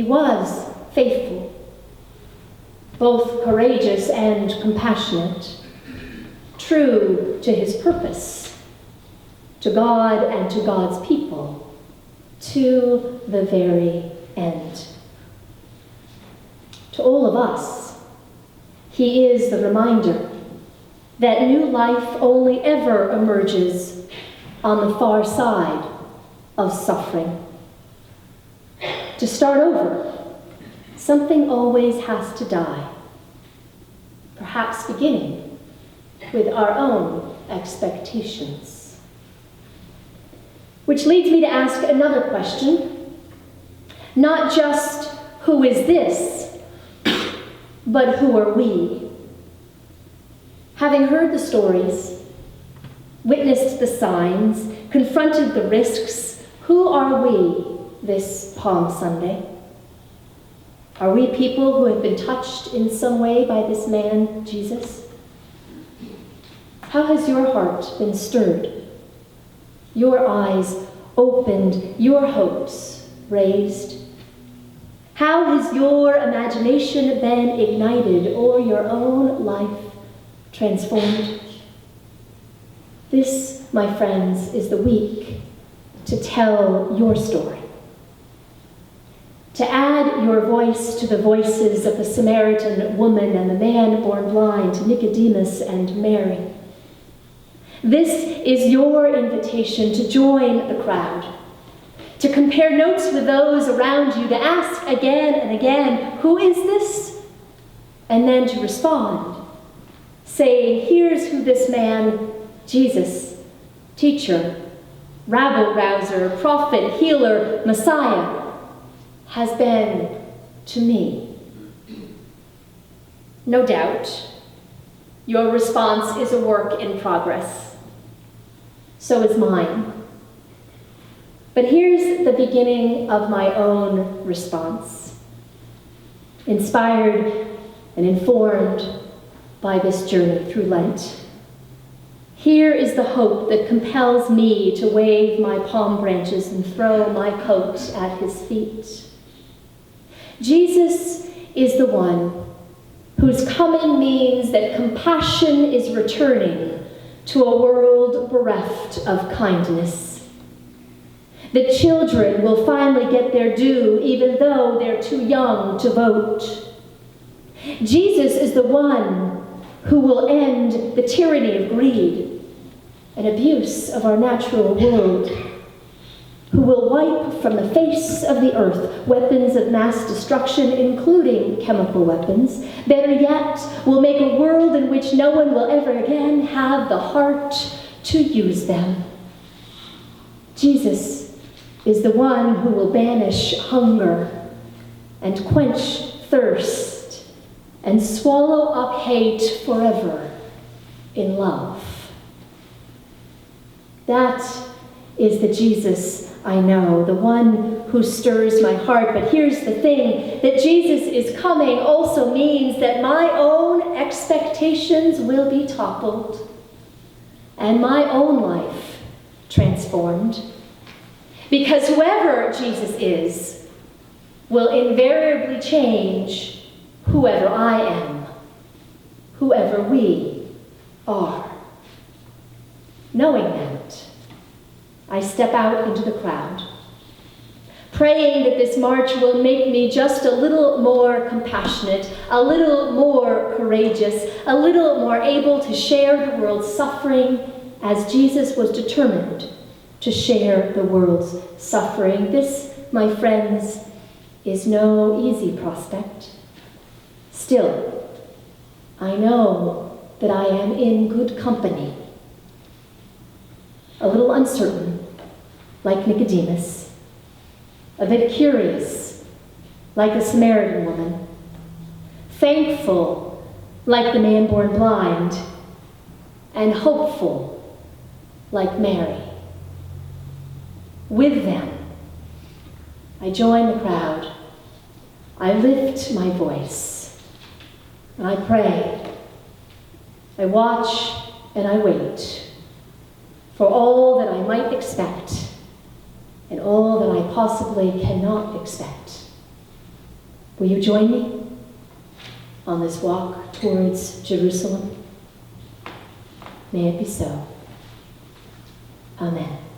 He was faithful, both courageous and compassionate, true to his purpose, to God and to God's people, to the very end. To all of us, he is the reminder that new life only ever emerges on the far side of suffering. To start over, something always has to die, perhaps beginning with our own expectations. Which leads me to ask another question, not just who is this, but who are we? Having heard the stories, witnessed the signs, confronted the risks, who are we this Palm Sunday? Are we people who have been touched in some way by this man, Jesus? How has your heart been stirred? Your eyes opened, your hopes raised? How has your imagination been ignited or your own life transformed? This, my friends, is the week to tell your story. To add your voice to the voices of the Samaritan woman and the man born blind, Nicodemus and Mary. This is your invitation to join the crowd, to compare notes with those around you, to ask again and again, who is this? And then to respond, saying, here's who this man, Jesus, teacher, rabble-rouser, prophet, healer, Messiah, has been to me. No doubt, your response is a work in progress. So is mine. But here's the beginning of my own response, inspired and informed by this journey through Lent. Here is the hope that compels me to wave my palm branches and throw my coat at his feet. Jesus is the one whose coming means that compassion is returning to a world bereft of kindness. That children will finally get their due even though they're too young to vote. Jesus is the one who will end the tyranny of greed and abuse of our natural world, who will wipe from the face of the earth weapons of mass destruction, including chemical weapons. Better yet, will make a world in which no one will ever again have the heart to use them. Jesus is the one who will banish hunger and quench thirst and swallow up hate forever in love. That is the Jesus I know, the one who stirs my heart. But here's the thing, that Jesus is coming also means that my own expectations will be toppled and my own life transformed. Because whoever Jesus is will invariably change whoever I am, whoever we are. Knowing that, I step out into the crowd, praying that this march will make me just a little more compassionate, a little more courageous, a little more able to share the world's suffering as Jesus was determined to share the world's suffering. This, my friends, is no easy prospect. Still, I know that I am in good company. A little uncertain, like Nicodemus, a bit curious, like the Samaritan woman, thankful, like the man born blind, and hopeful, like Mary. With them, I join the crowd. I lift my voice, and I pray. I watch and I wait for all that I might expect and all that I possibly cannot expect. Will you join me on this walk towards Jerusalem? May it be so. Amen.